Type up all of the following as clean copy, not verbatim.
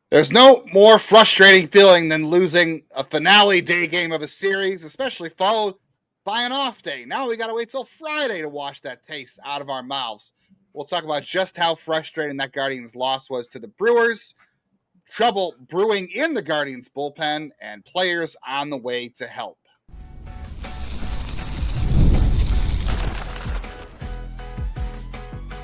There's no more frustrating feeling than losing a finale day game of a series, especially followed by an off day. Now we got to wait till Friday to wash that taste out of our mouths. We'll talk about just how frustrating that Guardians loss was to the Brewers, trouble brewing in the Guardians bullpen, and players on the way to help.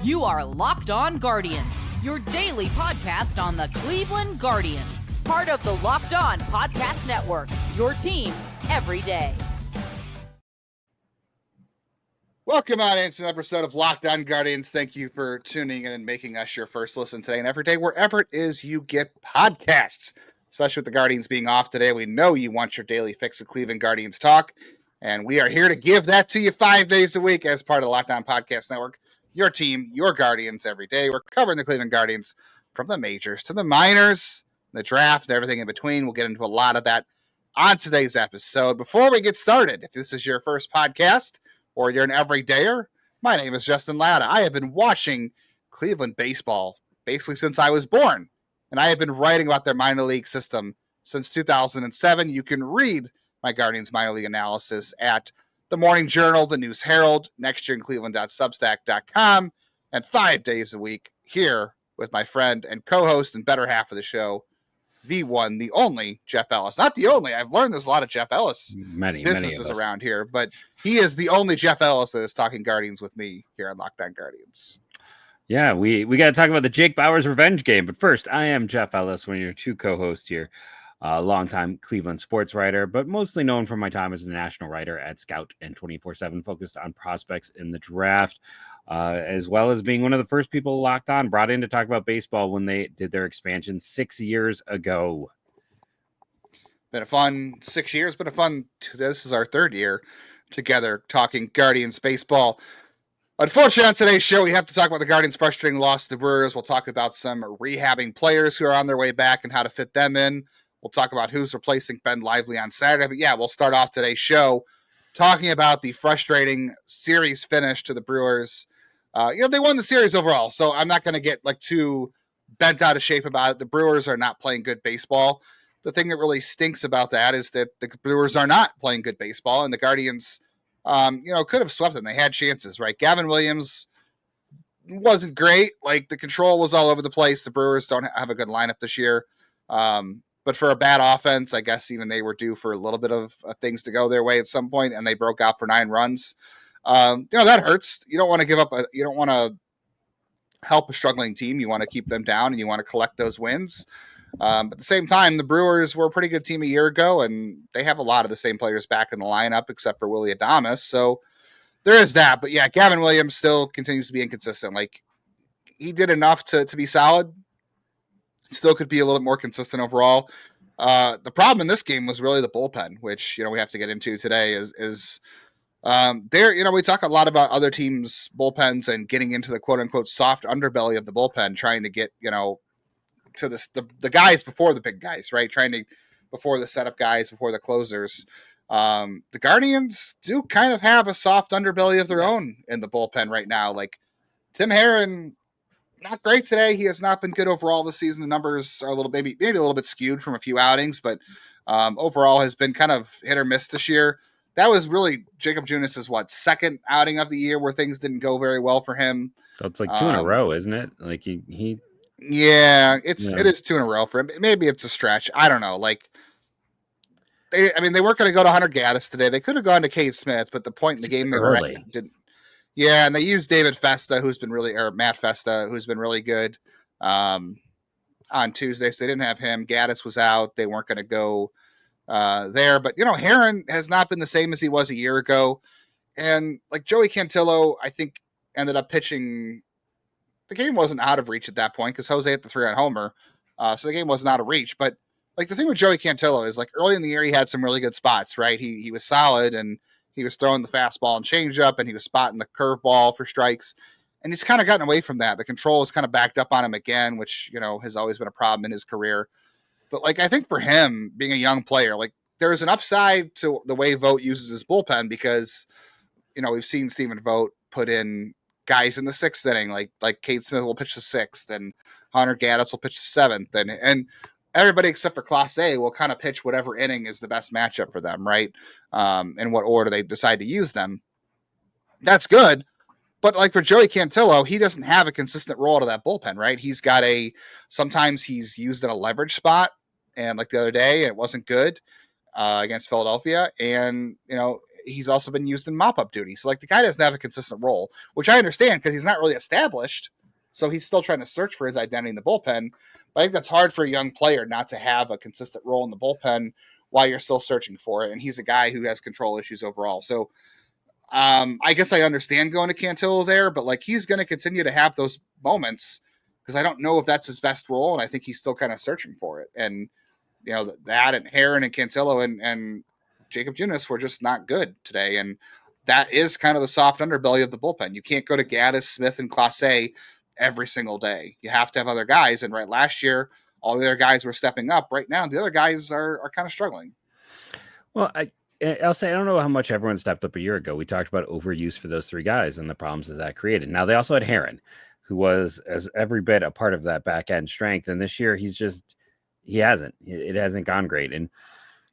You are Locked On Guardians, your daily podcast on the Cleveland Guardians. Part of the Locked On Podcast Network, your team every day. Welcome on into an episode of Locked On Guardians. Thank you for tuning in and making us your first listen today and every day, wherever it is you get podcasts. Especially with the Guardians being off today, we know you want your daily fix of Cleveland Guardians talk, and we are here to give that to you 5 days a week as part of the Locked On Podcast Network. Your team, your Guardians every day. We're covering the Cleveland Guardians from the majors to the minors, the draft, and everything in between. We'll get into a lot of that on today's episode. Before we get started, if this is your first podcast or you're an everydayer, my name is Justin Lada. I have been watching Cleveland baseball basically since I was born, and I have been writing about their minor league system since 2007. You can read my Guardians minor league analysis at the Morning Journal, the News Herald, nextyearincleveland.substack.com, and 5 days a week here with my friend and co-host and better half of the show, the one, the only Jeff Ellis. Not the only. I've learned there's a lot of Jeff Ellis businesses around here, but he is the only Jeff Ellis that is talking Guardians with me here on Locked On Guardians. Yeah, we got to talk about the Jake Bauers revenge game. But first, I am Jeff Ellis, one of your two co-hosts here. Longtime Cleveland sports writer, but mostly known for my time as a national writer at Scout and 24/7, focused on prospects in the draft, as well as being one of the first people Locked On brought in to talk about baseball when they did their expansion 6 years ago. Been a fun 6 years, this is our third year together talking Guardians baseball. Unfortunately, on today's show, we have to talk about the Guardians' frustrating loss to the Brewers. We'll talk about some rehabbing players who are on their way back and how to fit them in. We'll talk about who's replacing Ben Lively on Saturday. But yeah, we'll start off today's show talking about the frustrating series finish to the Brewers. They won the series overall, so I'm not going to get too bent out of shape about it. The Brewers are not playing good baseball. The thing that really stinks about that is that the Brewers are not playing good baseball, and the Guardians, could have swept them. They had chances, right? Gavin Williams wasn't great. The control was all over the place. The Brewers don't have a good lineup this year. But for a bad offense, I guess even they were due for a little bit of things to go their way at some point, and they broke out for 9 runs. That hurts. You don't want to give up. You don't want to help a struggling team. You want to keep them down, and you want to collect those wins. But at the same time, the Brewers were a pretty good team a year ago, and they have a lot of the same players back in the lineup, except for Willie Adames. So there is that. But yeah, Gavin Williams still continues to be inconsistent. He did enough to be solid. Still could be a little bit more consistent overall. The problem in this game was really the bullpen, which, we have to get into today is there, we talk a lot about other teams' bullpens and getting into the quote unquote soft underbelly of the bullpen, trying to get, to the guys before the big guys, right? Before the setup guys, before the closers. The Guardians do kind of have a soft underbelly of their own in the bullpen right now. Tim Herron, not great today. He has not been good overall this season. The numbers are a little maybe a little bit skewed from a few outings, but overall has been kind of hit or miss this year. That was really Jacob Junis's second outing of the year where things didn't go very well for him. So it's 2 in a row, isn't it? Yeah, it is 2 in a row for him. Maybe it's a stretch. I don't know. They weren't going to go to Hunter Gaddis today. They could have gone to Cade Smith, but the point in the game they were at didn't. Yeah, and they used Matt Festa, who's been really good on Tuesday. So they didn't have him. Gaddis was out. They weren't going to go there. But, Herron has not been the same as he was a year ago. And Joey Cantillo, I think, ended up pitching. The game wasn't out of reach at that point because Jose hit the 3-run homer. So the game wasn't out of reach. But the thing with Joey Cantillo is early in the year, he had some really good spots, right? He was solid and he was throwing the fastball and changeup, and he was spotting the curveball for strikes. And he's kind of gotten away from that. The control is kind of backed up on him again, which, has always been a problem in his career. But, I think for him, being a young player, there's an upside to the way Vogt uses his bullpen because, we've seen Stephen Vogt put in guys in the 6th inning, like Cade Smith will pitch the 6th, and Hunter Gaddis will pitch the 7th. And everybody except for Class A will kind of pitch whatever inning is the best matchup for them, right? In what order they decide to use them. That's good. But like for Joey Cantillo, he doesn't have a consistent role to that bullpen, right? Sometimes he's used in a leverage spot, and like the other day, it wasn't good against Philadelphia. And, he's also been used in mop-up duty. So like the guy doesn't have a consistent role, which I understand because he's not really established. So he's still trying to search for his identity in the bullpen. But I think that's hard for a young player not to have a consistent role in the bullpen while you're still searching for it. And he's a guy who has control issues overall. So I guess I understand going to Cantillo there, but like he's going to continue to have those moments because I don't know if that's his best role. And I think he's still kind of searching for it. And, that and Herron and Cantillo and Jacob Junis were just not good today. And that is kind of the soft underbelly of the bullpen. You can't go to Gaddis, Smith, and Clase every single day. You have to have other guys. And right last year, all the other guys were stepping up. Right now, the other guys are kind of struggling. Well, I'll say I don't know how much everyone stepped up a year ago. We talked about overuse for those three guys and the problems that created. Now they also had Herron, who was as every bit a part of that back end strength. And this year he hasn't. It hasn't gone great. And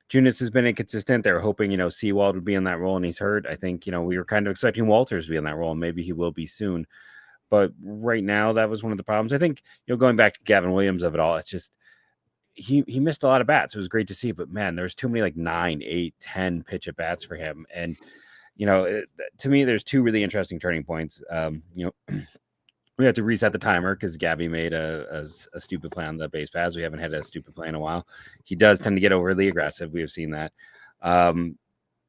Junis has been inconsistent. They were hoping, Seawald would be in that role, and he's hurt. I think, we were kind of expecting Walters to be in that role, and maybe he will be soon. But right now, that was one of the problems. I think, going back to Gavin Williams of it all, it's just he missed a lot of bats. It was great to see, but man, there's too many 9, 8, 10 pitch at bats for him. And, to me, there's two really interesting turning points. We have to reset the timer because Gabby made a stupid play on the base paths. We haven't had a stupid play in a while. He does tend to get overly aggressive. We have seen that. And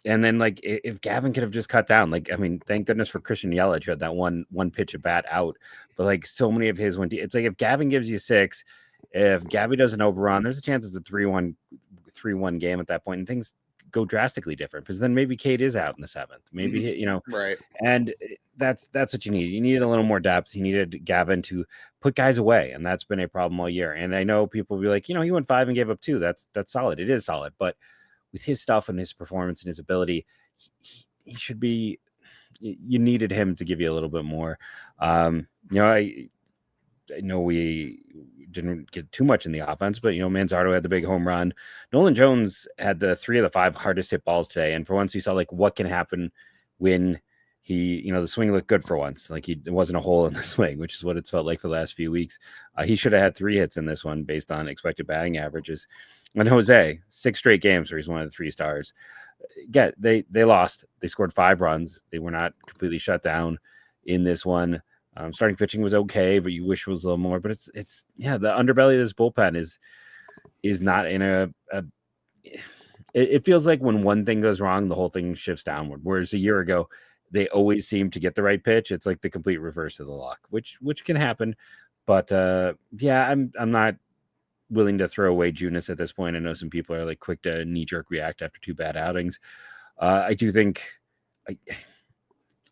then if Gavin could have just cut down, thank goodness for Christian Yelich who had that one pitch at bat out. But so many of his it's if Gavin gives you 6, if Gabby doesn't overrun, there's a chance it's a 3-1 game at that point, and things go drastically different because then maybe Cade is out in the 7th. Maybe right. And that's what you need. You needed a little more depth. You needed Gavin to put guys away, and that's been a problem all year. And I know people will be like, he went 5 and gave up 2. That's solid. It is solid, but with his stuff and his performance and his ability, he should be. You needed him to give you a little bit more. I know we didn't get too much in the offense, but Manzardo had the big home run. Nolan Jones had the 3 of the 5 hardest hit balls today, and for once you saw what can happen when he, the swing looked good for once. It wasn't a hole in the swing, which is what it's felt like for the last few weeks. He should have had 3 hits in this one based on expected batting averages. And Jose, 6 straight games where he's one of the 3 stars. Yeah, they lost. They scored 5 runs. They were not completely shut down in this one. Starting pitching was okay, but you wish it was a little more. But it's the underbelly of this bullpen is not in it feels like when one thing goes wrong, the whole thing shifts downward. Whereas a year ago, they always seem to get the right pitch. It's like the complete reverse of the luck, which can happen. But I'm not willing to throw away Junis at this point. I know some people are quick to knee-jerk react after 2 bad outings. I do think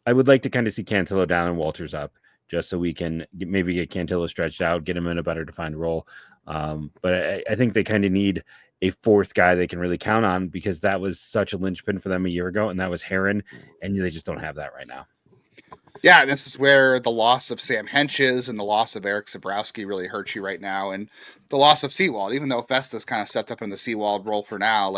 I would like to kind of see Cantillo down and Walters up, just so we can maybe get Cantillo stretched out, get him in a better defined role. But I think they kind of need a 4th guy they can really count on because that was such a linchpin for them a year ago, and that was Herron, and they just don't have that right now. Yeah, and this is where the loss of Sam Henches and the loss of Eric Zabrowski really hurts you right now, and the loss of Seawald, even though Festus kind of stepped up in the Seawald role for now,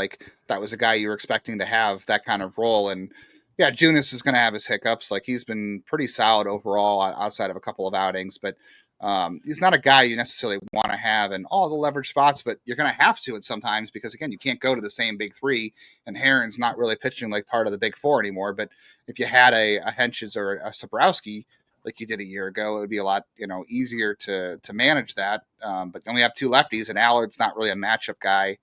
that was a guy you were expecting to have that kind of role, and yeah, Junis is going to have his hiccups. He's been pretty solid overall outside of a couple of outings, but he's not a guy you necessarily want to have in all the leverage spots, but you're going to have to sometimes because, again, you can't go to the same big 3, and Herron's not really pitching like part of the big 4 anymore. But if you had a Henches or a Sabrowski like you did a year ago, it would be a lot easier to manage that. But you only have 2 lefties, and Allard's not really a matchup guy.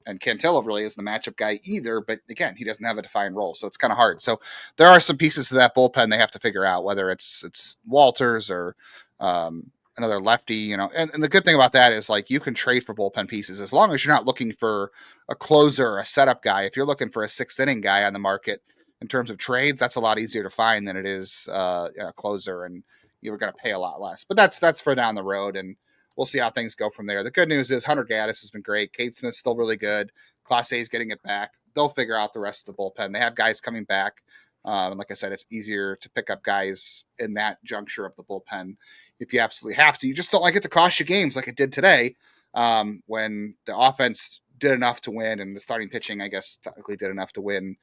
And Cantillo really isn't the matchup guy either, but again, he doesn't have a defined role, so it's kind of hard. So there are some pieces to that bullpen they have to figure out, whether it's Walters or another lefty, And the good thing about that is you can trade for bullpen pieces as long as you're not looking for a closer or a setup guy. If you're looking for a 6th inning guy on the market in terms of trades, that's a lot easier to find than it is a closer, and you're going to pay a lot less. But that's for down the road, and we'll see how things go from there. The good news is Hunter Gaddis has been great. Cade Smith's still really good. Clase is getting it back. They'll figure out the rest of the bullpen. They have guys coming back. And like I said, it's easier to pick up guys in that juncture of the bullpen if you absolutely have to. You just don't like it to cost you games like it did today. when the offense did enough to win, and the starting pitching, I guess, technically did enough to win.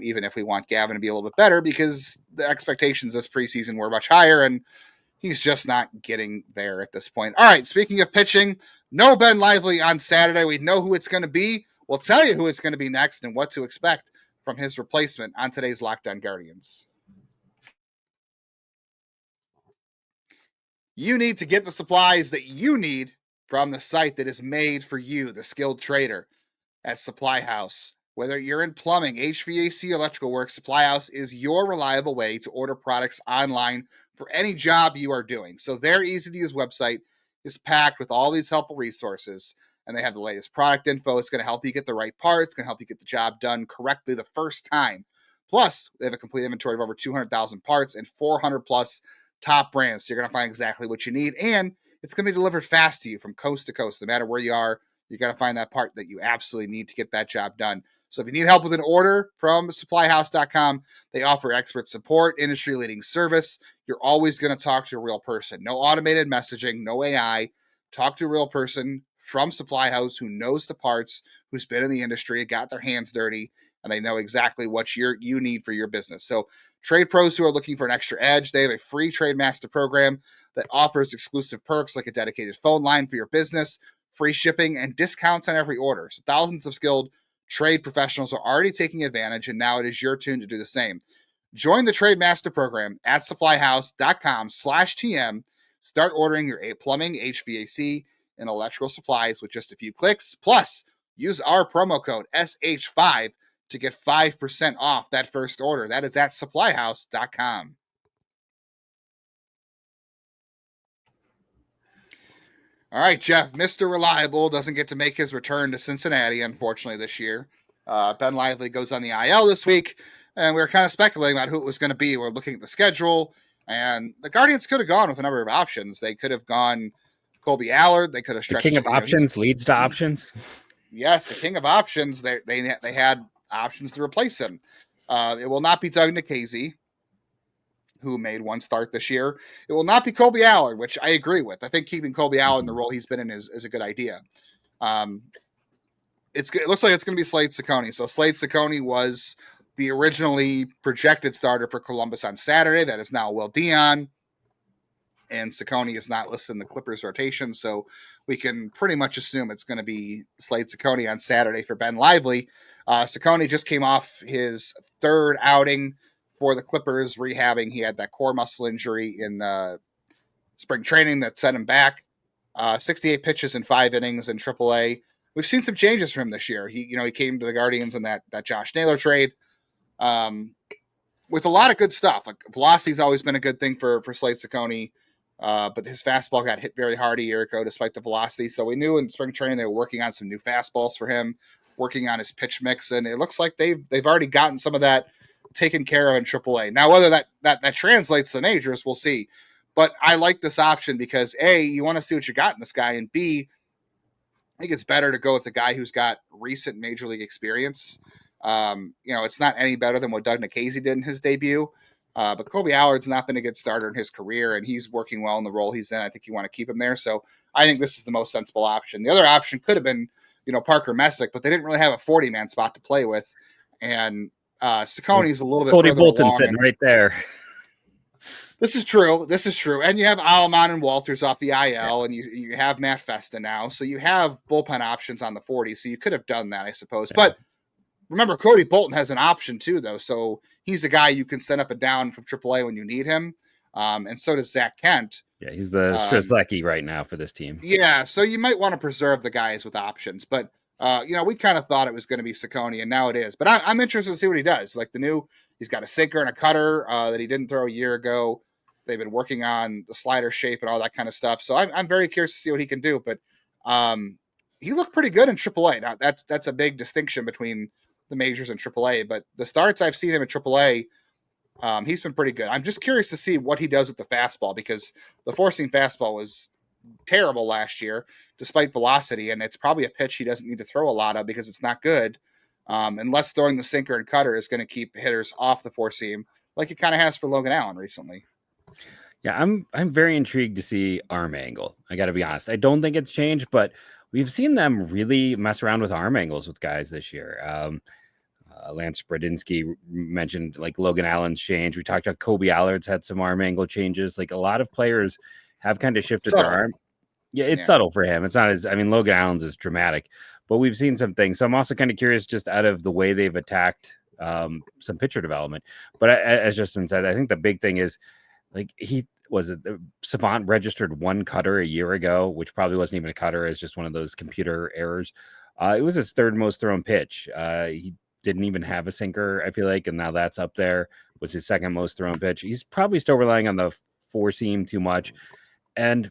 Even if we want Gavin to be a little bit better, because the expectations this preseason were much higher, and he's just not getting there at this point. All right, speaking of pitching, no Ben Lively on Saturday. We know who it's going to be. We'll tell you who it's going to be next and what to expect from his replacement on today's Locked On Guardians. You need to get the supplies that you need from the site that is made for you, the skilled trader at Supply House. Whether you're in plumbing, HVAC, electrical work, Supply House is your reliable way to order products online for any job you are doing. So their easy-to-use website is packed with all these helpful resources, and they have the latest product info. It's going to help you get the right parts. It's going to help you get the job done correctly the first time. Plus, they have a complete inventory of over 200,000 parts and 400-plus top brands. So you're going to find exactly what you need, and it's going to be delivered fast to you from coast to coast. No matter where you are, you're going to find that part that you absolutely need to get that job done. So if you need help with an order from supplyhouse.com, they offer expert support, industry-leading service. You're always going to talk to a real person. No automated messaging, no AI. Talk to a real person from Supply House who knows the parts, who's been in the industry, got their hands dirty, and they know exactly what you need for your business. So trade pros who are looking for an extra edge, they have a free Trade Master program that offers exclusive perks like a dedicated phone line for your business, free shipping, and discounts on every order. So thousands of skilled trade professionals are already taking advantage, and now it is your turn to do the same. Join the Trade Master program at supplyhouse.com/TM. Start ordering your plumbing, HVAC, and electrical supplies with just a few clicks. Plus, use our promo code SH5 to get 5% off that first order. That is at supplyhouse.com. All right, Jeff, Mr. Reliable doesn't get to make his return to Cincinnati, unfortunately, this year. Ben Lively goes on the IL this week, and we were kind of speculating about who it was going to be. We're looking at the schedule, and the Guardians could have gone with a number of options. They could have gone Colby Allard. They could have stretched. The king of options leads to options. Yes, the king of options. They had options to replace him. It will not be Doug Nikhazy, who made one start this year. It will not be Colby Allard, which I agree with. I think keeping Colby Allard in the role he's been in is a good idea. It looks like it's going to be Slade Cecconi. So Slade Cecconi was the originally projected starter for Columbus on Saturday. That is now Will Dion. And Cecconi is not listed in the Clippers rotation, so we can pretty much assume it's going to be Slade Cecconi on Saturday for Ben Lively. Cecconi just came off his third outing for the Clippers, rehabbing. He had that core muscle injury in spring training that set him back. 68 pitches in 5 innings in AAA. We've seen some changes from him this year. He came to the Guardians in that Josh Naylor trade with a lot of good stuff. Like velocity's always been a good thing for Slade Cecconi, but his fastball got hit very hard a year ago despite the velocity. So we knew in spring training they were working on some new fastballs for him, working on his pitch mix, and it looks like they've already gotten some of that taken care of in AAA. Now, whether that translates to the majors, we'll see. But I like this option because A, you want to see what you got in this guy, and B, I think it's better to go with the guy who's got recent major league experience. It's not any better than what Doug Nikhazy did in his debut. But Colby Allard's not been a good starter in his career, and he's working well in the role he's in. I think you want to keep him there. So I think this is the most sensible option. The other option could have been, Parker Messick, but they didn't really have a 40-man spot to play with. And Cecconi's a little bit Cody further Bolton along. sitting right there. This is true. And you have Alman and Walters off the IL, and you have Matt Festa now. So you have bullpen options on the 40. So you could have done that, I suppose. Yeah. But remember, Cody Bolton has an option too, though. So he's a guy you can send up and down from AAA when you need him. And so does Zach Kent. Yeah, he's the Strzelecki right now for this team. Yeah, so you might want to preserve the guys with options. But, we kind of thought it was going to be Cecconi, and now it is. But I'm interested to see what he does. Like he's got a sinker and a cutter that he didn't throw a year ago. They've been working on the slider shape and all that kind of stuff. So I'm very curious to see what he can do. But he looked pretty good in AAA. Now, that's a big distinction between the majors and AAA. But the starts I've seen him in AAA, he's been pretty good. I'm just curious to see what he does with the fastball, because the four-seam fastball was terrible last year, despite velocity, and it's probably a pitch he doesn't need to throw a lot of because it's not good, unless throwing the sinker and cutter is going to keep hitters off the four-seam, like it kind of has for Logan Allen recently. Yeah, I'm very intrigued to see arm angle. I got to be honest. I don't think it's changed, but we've seen them really mess around with arm angles with guys this year. Lance Bradinsky mentioned like Logan Allen's change. We talked about Kobe Allard's had some arm angle changes. Like a lot of players have kind of shifted their arm. Yeah, it's subtle for him. It's not as, I mean, Logan Allen's is dramatic, but we've seen some things. So I'm also kind of curious just out of the way they've attacked some pitcher development. But as Justin said, I think the big thing is like Savant registered one cutter a year ago, which probably wasn't even a cutter. It's just one of those computer errors. It was his third most thrown pitch. He didn't even have a sinker, I feel like, and now that's up there. Was his second most thrown pitch. He's probably still relying on the four seam too much. And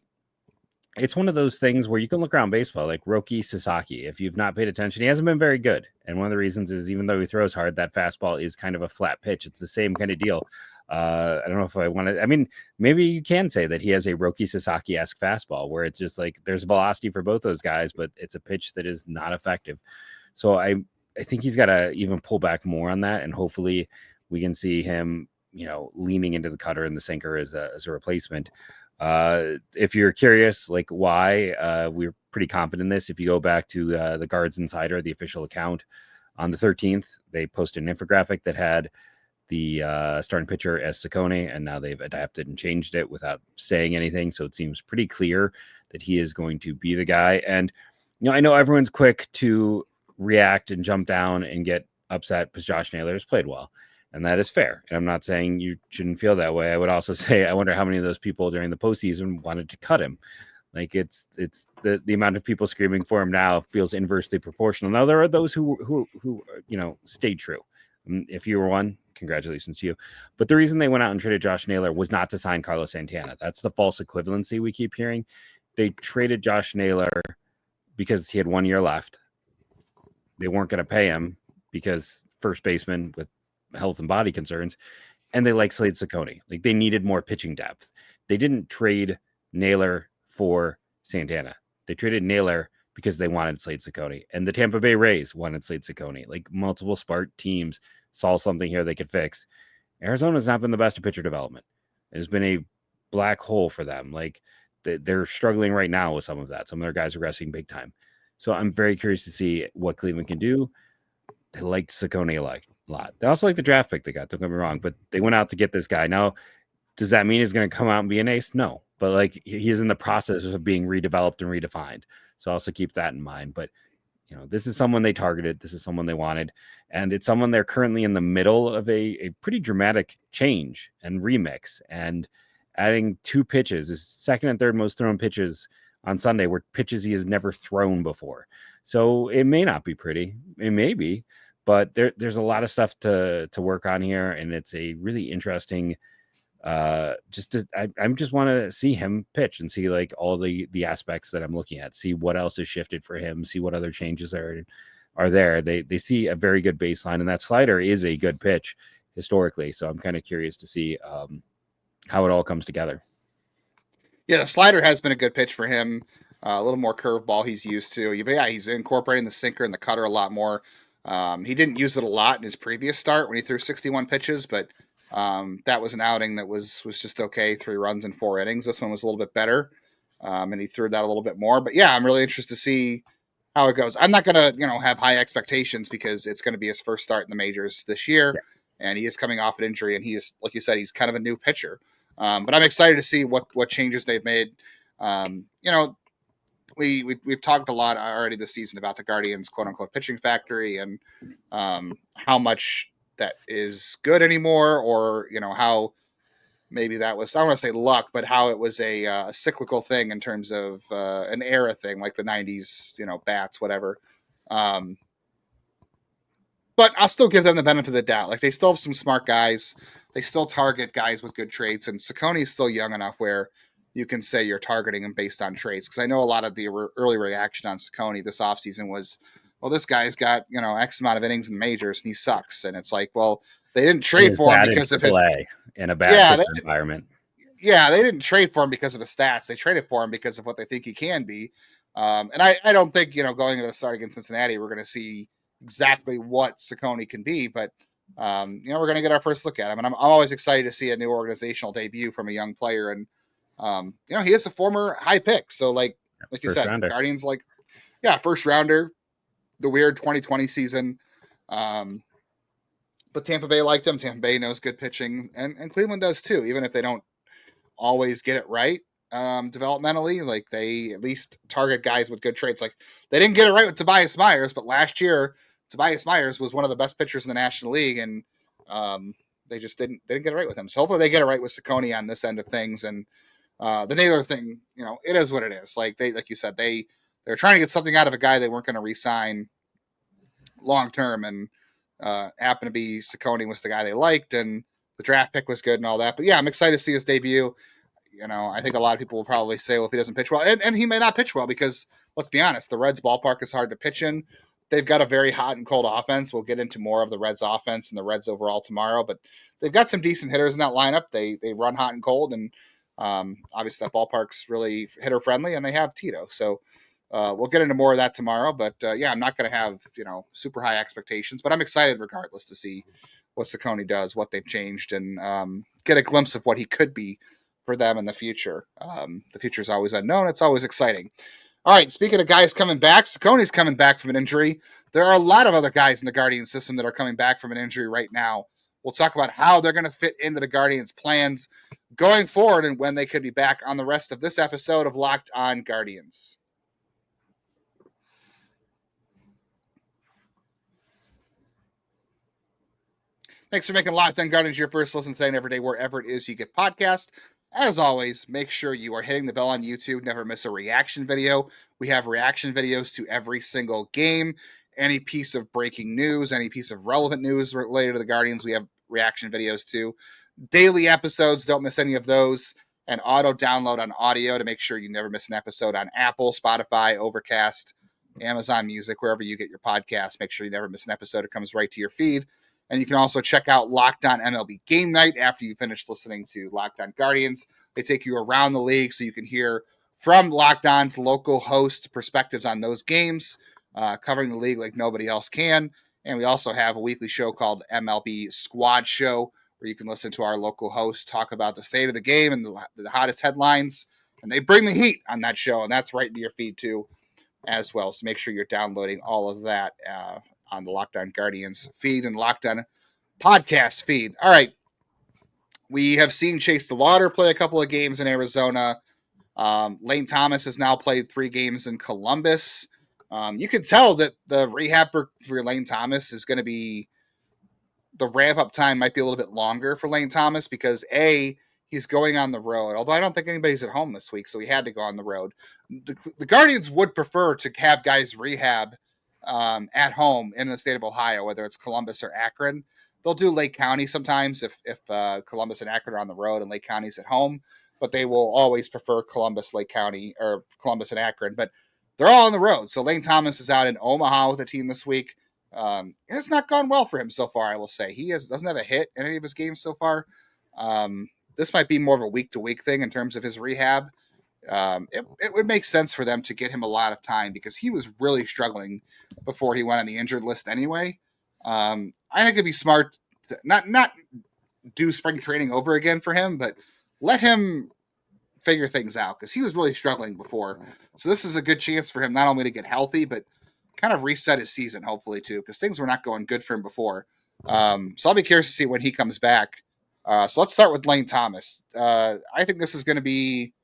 it's one of those things where you can look around baseball, like Roki Sasaki. If you've not paid attention, he hasn't been very good. And one of the reasons is even though he throws hard, that fastball is kind of a flat pitch. It's the same kind of deal. I don't know if I want to, I mean, maybe you can say that he has a Roki Sasaki-esque fastball where it's just like there's velocity for both those guys, but it's a pitch that is not effective. So I think he's got to even pull back more on that. And hopefully we can see him, leaning into the cutter and the sinker as a replacement. If you're curious, like why, we're pretty confident in this. If you go back to the Guards Insider, the official account on the 13th, they posted an infographic that had the starting pitcher as Cecconi, and now they've adapted and changed it without saying anything. So it seems pretty clear that he is going to be the guy. And, I know everyone's quick to react and jump down and get upset because Josh Naylor has played well. And that is fair. And I'm not saying you shouldn't feel that way. I would also say, I wonder how many of those people during the postseason wanted to cut him. Like it's the amount of people screaming for him now feels inversely proportional. Now there are those who stayed true. If you were one, congratulations to you. But the reason they went out and traded Josh Naylor was not to sign Carlos Santana. That's the false equivalency we keep hearing. They traded Josh Naylor because he had 1 year left. They weren't going to pay him because first baseman with health and body concerns, and they like Slade Cecconi. Like they needed more pitching depth. They didn't trade Naylor for Santana. They traded Naylor because they wanted Slade Cecconi, and the Tampa Bay Rays wanted Slade Cecconi. Like multiple smart teams saw something here they could fix. Arizona's not been the best at pitcher development. It has been a black hole for them. Like they're struggling right now with some of that. Some of their guys regressing big time. So I'm very curious to see what Cleveland can do. They liked Cecconi a lot. They also like the draft pick they got. Don't get me wrong, but they went out to get this guy. Now, does that mean he's going to come out and be an ace? No, but like he is in the process of being redeveloped and redefined. So also keep that in mind. But this is someone they targeted. This is someone they wanted, and it's someone they're currently in the middle of a pretty dramatic change and remix. And adding two pitches, his second and third most thrown pitches on Sunday were pitches he has never thrown before. So it may not be pretty. It may be. But there's a lot of stuff to work on here, and it's a really interesting. I just want to see him pitch and see like all the aspects that I'm looking at. See what else has shifted for him. See what other changes are there. They see a very good baseline, and that slider is a good pitch historically. So I'm kind of curious to see how it all comes together. Yeah, the slider has been a good pitch for him. A little more curveball he's used to. But yeah, he's incorporating the sinker and the cutter a lot more. He didn't use it a lot in his previous start when he threw 61 pitches, but that was an outing that was just okay. 3 runs in 4 innings. This one was a little bit better, and he threw that a little bit more. But yeah, I'm really interested to see how it goes. I'm not going to have high expectations because it's going to be his first start in the majors this year, and he is coming off an injury, and he is, like you said, he's kind of a new pitcher. But I'm excited to see what changes they've made. We've talked a lot already this season about the Guardians' quote unquote pitching factory and how much that is good anymore, or how maybe that was, I don't want to say luck, but how it was a cyclical thing in terms of an era thing like the 90s, bats, whatever. But I'll still give them the benefit of the doubt. Like they still have some smart guys. They still target guys with good traits, and Cecconi is still young enough where you can say you're targeting him based on traits. Because I know a lot of the early reaction on Cecconi this offseason was, well, this guy's got, X amount of innings in the majors and he sucks. And it's like, well, they didn't trade for him because of his play in a bad environment. Yeah, they didn't trade for him because of his stats. They traded for him because of what they think he can be. And I don't think, going into the start against Cincinnati, we're going to see exactly what Cecconi can be. But we're going to get our first look at him. And I'm always excited to see a new organizational debut from a young player. And, he is a former high pick. So like you First said, rounder. the Guardians, first rounder, the weird 2020 season. But Tampa Bay liked him. Tampa Bay knows good pitching, and Cleveland does too, even if they don't always get it right developmentally. Like, they at least target guys with good traits. Like, they didn't get it right with Tobias Myers, but last year Tobias Myers was one of the best pitchers in the National League, and they just didn't get it right with him. So hopefully they get it right with Cecconi on this end of things. And the Naylor thing, it is what it is. Like you said, they're trying to get something out of a guy they weren't going to re-sign long term, and happened to be Cecconi was the guy they liked, and the draft pick was good and all that. But yeah, I'm excited to see his debut. I think a lot of people will probably say, well, if he doesn't pitch well, and he may not pitch well, because let's be honest, the Reds ballpark is hard to pitch in. They've got a very hot and cold offense. We'll get into more of the Reds offense and the Reds overall tomorrow, but they've got some decent hitters in that lineup. They run hot and cold, and obviously that ballpark's really hitter friendly, and they have Tito. So we'll get into more of that tomorrow, but I'm not going to have, super high expectations, but I'm excited regardless to see what Cecconi does, what they've changed, and get a glimpse of what he could be for them in the future. The future is always unknown. It's always exciting. All right, speaking of guys coming back, Cecconi's coming back from an injury. There are a lot of other guys in the Guardians system that are coming back from an injury right now. We'll talk about how they're going to fit into the Guardians' plans going forward and when they could be back on the rest of this episode of Locked On Guardians. Thanks for making Locked On Guardians your first listen today and every day, wherever it is you get podcasts. As always, make sure you are hitting the bell on YouTube. Never miss a reaction video. We have reaction videos to every single game. Any piece of breaking news, any piece of relevant news related to the Guardians, we have reaction videos to. Daily episodes, don't miss any of those. And auto download on audio to make sure you never miss an episode on Apple, Spotify, Overcast, Amazon Music, wherever you get your podcast. Make sure you never miss an episode. It comes right to your feed. And you can also check out Locked On MLB Game Night after you finish listening to Locked On Guardians. They take you around the league so you can hear from Locked On's local hosts' perspectives on those games, covering the league like nobody else can. And we also have a weekly show called MLB Squad Show, where you can listen to our local hosts talk about the state of the game and the hottest headlines. And they bring the heat on that show, and that's right into your feed too as well. So make sure you're downloading all of that on the Locked On Guardians feed and Locked On podcast feed. All right. We have seen Chase DeLauter play a couple of games in Arizona. Lane Thomas has now played 3 games in Columbus. You can tell that the rehab for Lane Thomas is going to be, the ramp-up time might be a little bit longer for Lane Thomas because, A, he's going on the road, although I don't think anybody's at home this week, so he had to go on the road. The Guardians would prefer to have guys rehab at home in the state of Ohio, whether it's Columbus or Akron. They'll do Lake County sometimes if Columbus and Akron are on the road and Lake County's at home, but they will always prefer Columbus, Lake County, or Columbus and Akron. But they're all on the road. So Lane Thomas is out in Omaha with the team this week. It's not gone well for him so far, I will say. He doesn't have a hit in any of his games so far. This might be more of a week-to-week thing in terms of his rehab. It would make sense for them to get him a lot of time because he was really struggling before he went on the injured list anyway. I think it'd be smart to not do spring training over again for him, but let him figure things out because he was really struggling before. So this is a good chance for him not only to get healthy, but kind of reset his season, hopefully, too, because things were not going good for him before. So I'll be curious to see when he comes back. So let's start with Lane Thomas. I think this is going to be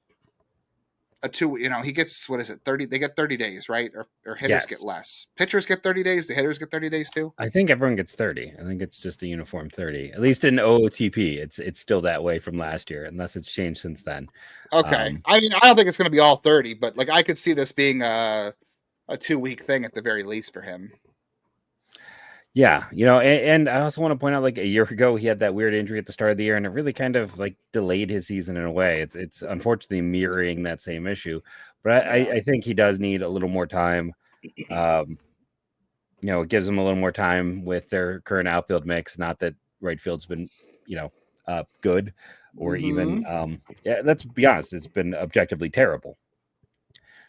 a 2, he gets, 30, they get 30 days, right? Or hitters get less. Pitchers get 30 days. The hitters get 30 days too. I think everyone gets 30. I think it's just a uniform 30, at least in OOTP. It's still that way from last year, unless it's changed since then. Okay. I mean, I don't think it's going to be all 30, but like I could see this being a 2-week thing at the very least for him. Yeah, and I also want to point out, like a year ago, he had that weird injury at the start of the year, and it really kind of like delayed his season in a way. It's unfortunately mirroring that same issue, but I think he does need a little more time. It gives him a little more time with their current outfield mix. Not that right field's been, good or even, let's be honest, it's been objectively terrible.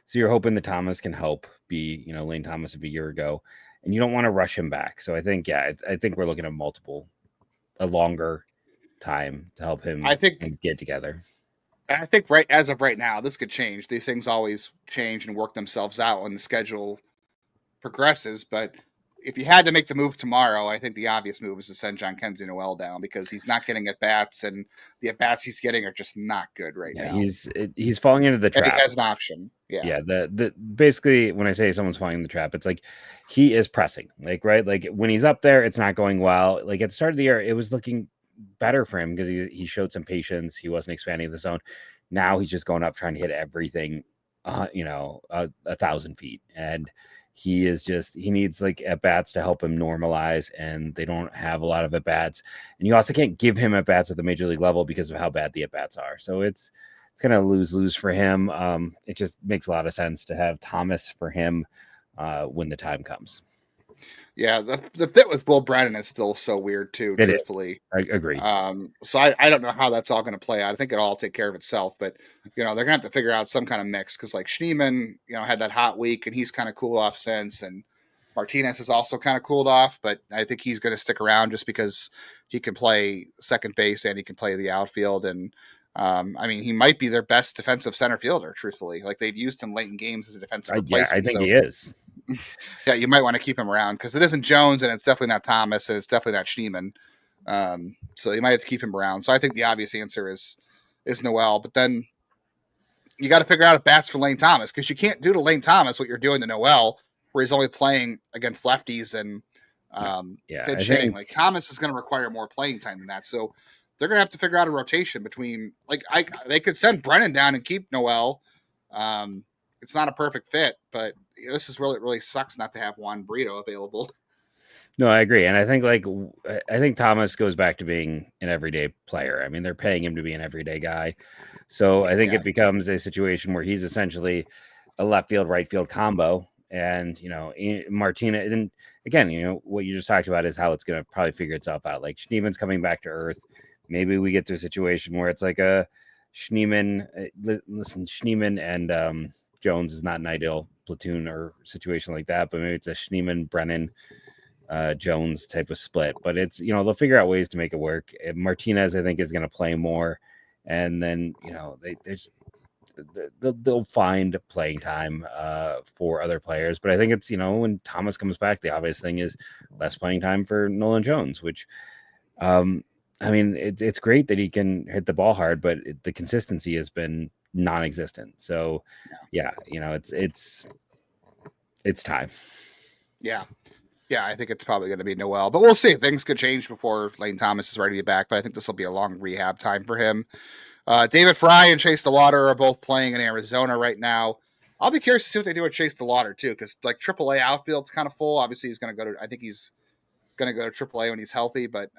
So you're hoping that Thomas can help be, Lane Thomas of a year ago. and you don't want to rush him back. So I think, I think we're looking at a longer time to help him I think get together. right as of right now, this could change. These things always change and work themselves out when the schedule progresses. But if you had to make the move tomorrow, I think the obvious move is to send John Kenzie Noel down because he's not getting at bats, and the at bats he's getting are just not good right now. He's falling into the trap. And he has an option. Yeah. The basically, when I say someone's falling in the trap, it's like he is pressing, like, right, like when he's up there, it's not going well. Like at the start of the year, it was looking better for him because he showed some patience. He wasn't expanding the zone. Now he's just going up trying to hit everything, 1,000 feet, and he needs like at bats to help him normalize, and they don't have a lot of at bats. And you also can't give him at bats at the major league level because of how bad the at bats are. So it's kind of lose for him. It just makes a lot of sense to have Thomas for him when the time comes. Yeah, the fit with Will Brennan is still so weird too, truthfully. I agree. So I don't know how that's all going to play out. I think it'll all take care of itself, but they're going to have to figure out some kind of mix because like Schneemann, had that hot week and he's kind of cooled off since, and Martinez has also kind of cooled off, but I think he's going to stick around just because he can play second base and he can play the outfield. And he might be their best defensive center fielder, truthfully. Like they've used him late in games as a defensive replacement. I think he is. Yeah, you might want to keep him around because it isn't Jones and it's definitely not Thomas and it's definitely not Schneemann. So you might have to keep him around. So I think the obvious answer is Noel. But then you got to figure out if bats for Lane Thomas because you can't do to Lane Thomas what you're doing to Noel, where he's only playing against lefties and pitch hitting. Like Thomas is going to require more playing time than that. So they're going to have to figure out a rotation between they could send Brennan down and keep Noel. It's not a perfect fit, but this is really, really sucks not to have Juan Brito available. No, I agree. And I think Thomas goes back to being an everyday player. I mean, they're paying him to be an everyday guy. So I think it becomes a situation where he's essentially a left field, right field combo. And, Martinez, and again, what you just talked about is how it's going to probably figure itself out. Like Schneemann's coming back to earth. Maybe we get to a situation where it's like a Schneemann. Listen, Schneemann and Jones is not an ideal platoon or situation like that, but maybe it's a Schneemann, Brennan, Jones type of split. But it's, they'll figure out ways to make it work. And Martinez, I think, is going to play more. And then, they'll find playing time for other players. But I think it's, when Thomas comes back, the obvious thing is less playing time for Nolan Jones, which, it's great that he can hit the ball hard, but the consistency has been non-existent. So it's time. Yeah, I think it's probably going to be Noel, but we'll see. Things could change before Lane Thomas is ready to be back, but I think this will be a long rehab time for him. David Fry and Chase DeLauter are both playing in Arizona right now. I'll be curious to see what they do with Chase DeLauter too, because like AAA outfield's kind of full. Obviously, he's going to go to AAA when he's healthy, but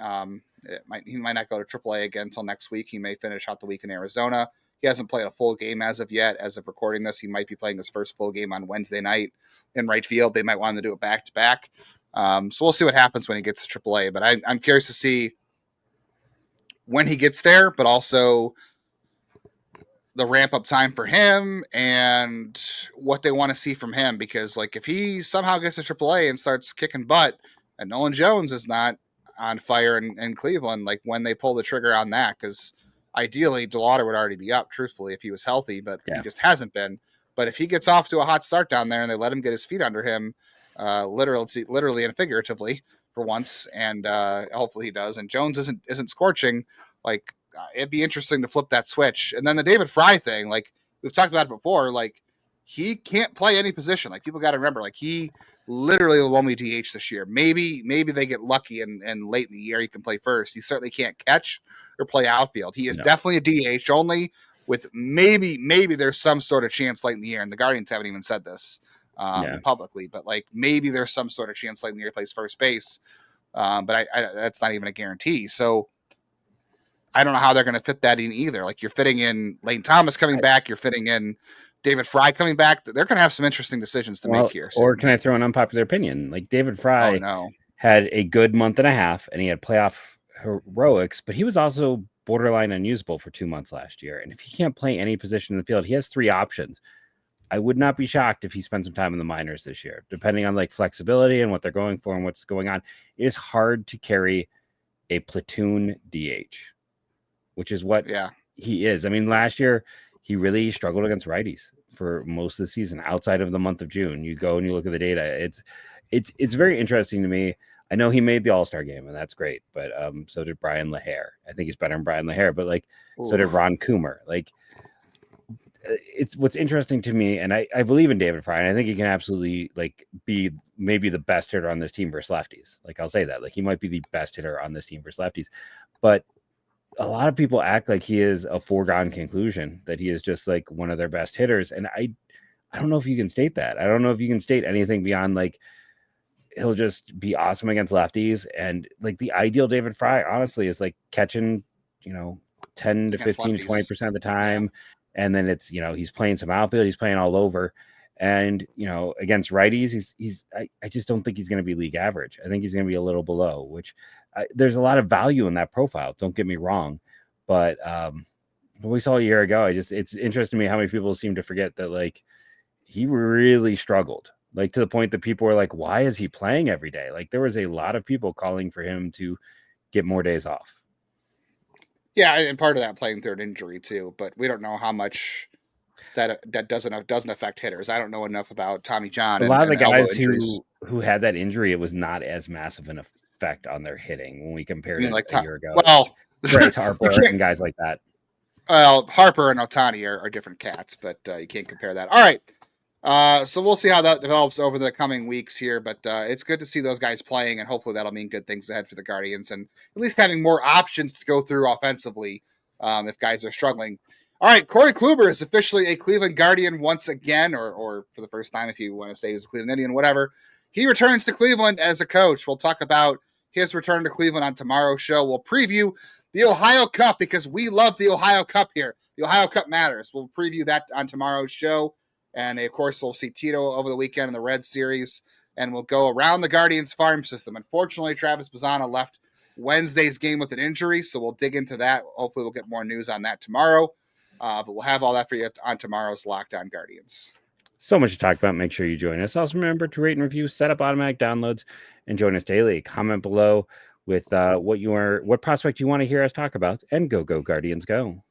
he might not go to AAA again until next week. He may finish out the week in Arizona. He hasn't played a full game as of yet. As of recording this, he might be playing his first full game on Wednesday night in right field. They might want to do it back to back. So we'll see what happens when he gets to AAA. But I'm curious to see when he gets there, but also the ramp up time for him and what they want to see from him. Because like if he somehow gets to AAA and starts kicking butt, and Nolan Jones is not on fire in Cleveland, like when they pull the trigger on that, because ideally DeLauter would already be up, truthfully, if he was healthy, but he just hasn't been. But if he gets off to a hot start down there and they let him get his feet under him, literally and figuratively for once, and hopefully he does, and Jones isn't scorching, like it'd be interesting to flip that switch. And then the David Fry thing, like we've talked about it before, like he can't play any position. Like people got to remember, like he literally will only DH this year. Maybe they get lucky and late in the year he can play first. He certainly can't catch or play outfield. He is definitely a DH only, with maybe there's some sort of chance late in the year, and the Guardians haven't even said this publicly, but like maybe there's some sort of chance late in the year he plays first base. But I that's not even a guarantee. So I don't know how they're going to fit that in either. Like you're fitting in Lane Thomas coming back, you're fitting in David Fry coming back. They're going to have some interesting decisions to make here. So. Or can I throw an unpopular opinion? Like David Fry had a good month and a half, and he had playoff heroics, but he was also borderline unusable for 2 months last year. And if he can't play any position in the field, he has 3 options. I would not be shocked if he spent some time in the minors this year, depending on like flexibility and what they're going for and what's going on. It is hard to carry a platoon DH, which is what he is. I mean, last year he really struggled against righties for most of the season outside of the month of June. You go and you look at the data. It's very interesting to me. I know he made the All-Star game, and that's great, but so did Brian LaHair. I think he's better than Brian LaHair, but like so did Ron Coomer. Like it's what's interesting to me, and I believe in David Fry, and I think he can absolutely like be maybe the best hitter on this team versus lefties. Like I'll say that. Like he might be the best hitter on this team versus lefties. But a lot of people act like he is a foregone conclusion, that he is just like one of their best hitters. And I don't know if you can state that. I don't know if you can state anything beyond like he'll just be awesome against lefties. And like the ideal David Fry, honestly, is like catching, 10 to 15 to 20% of the time. Yeah. And then it's, he's playing some outfield, he's playing all over. And, against righties, I just don't think he's going to be league average. I think he's going to be a little below, which there's a lot of value in that profile. Don't get me wrong. But what we saw a year ago, it's interesting to me how many people seem to forget that, like, he really struggled, like to the point that people were like, why is he playing every day? Like there was a lot of people calling for him to get more days off. Yeah. And part of that playing through an injury too, but we don't know how much that doesn't affect hitters. I don't know enough about Tommy John. A lot of the guys who had that injury, it was not as massive an effect on their hitting when we compared it like a year ago. Well, Bryce Harper and guys like that. Well, Harper and Ohtani are different cats, but you can't compare that. All right. So we'll see how that develops over the coming weeks here, but it's good to see those guys playing, and hopefully that'll mean good things ahead for the Guardians and at least having more options to go through offensively if guys are struggling. All right, Corey Kluber is officially a Cleveland Guardian once again, or for the first time if you want to say he's a Cleveland Indian, whatever. He returns to Cleveland as a coach. We'll talk about his return to Cleveland on tomorrow's show. We'll preview the Ohio Cup because we love the Ohio Cup here. The Ohio Cup matters. We'll preview that on tomorrow's show. And, of course, we'll see Tito over the weekend in the Red Series, and we'll go around the Guardians farm system. Unfortunately, Travis Bazzana left Wednesday's game with an injury, so we'll dig into that. Hopefully we'll get more news on that tomorrow. But we'll have all that for you on tomorrow's Locked On Guardians. So much to talk about. Make sure you join us. Also, remember to rate and review, set up automatic downloads, and join us daily. Comment below with what prospect you want to hear us talk about, and go Guardians, go.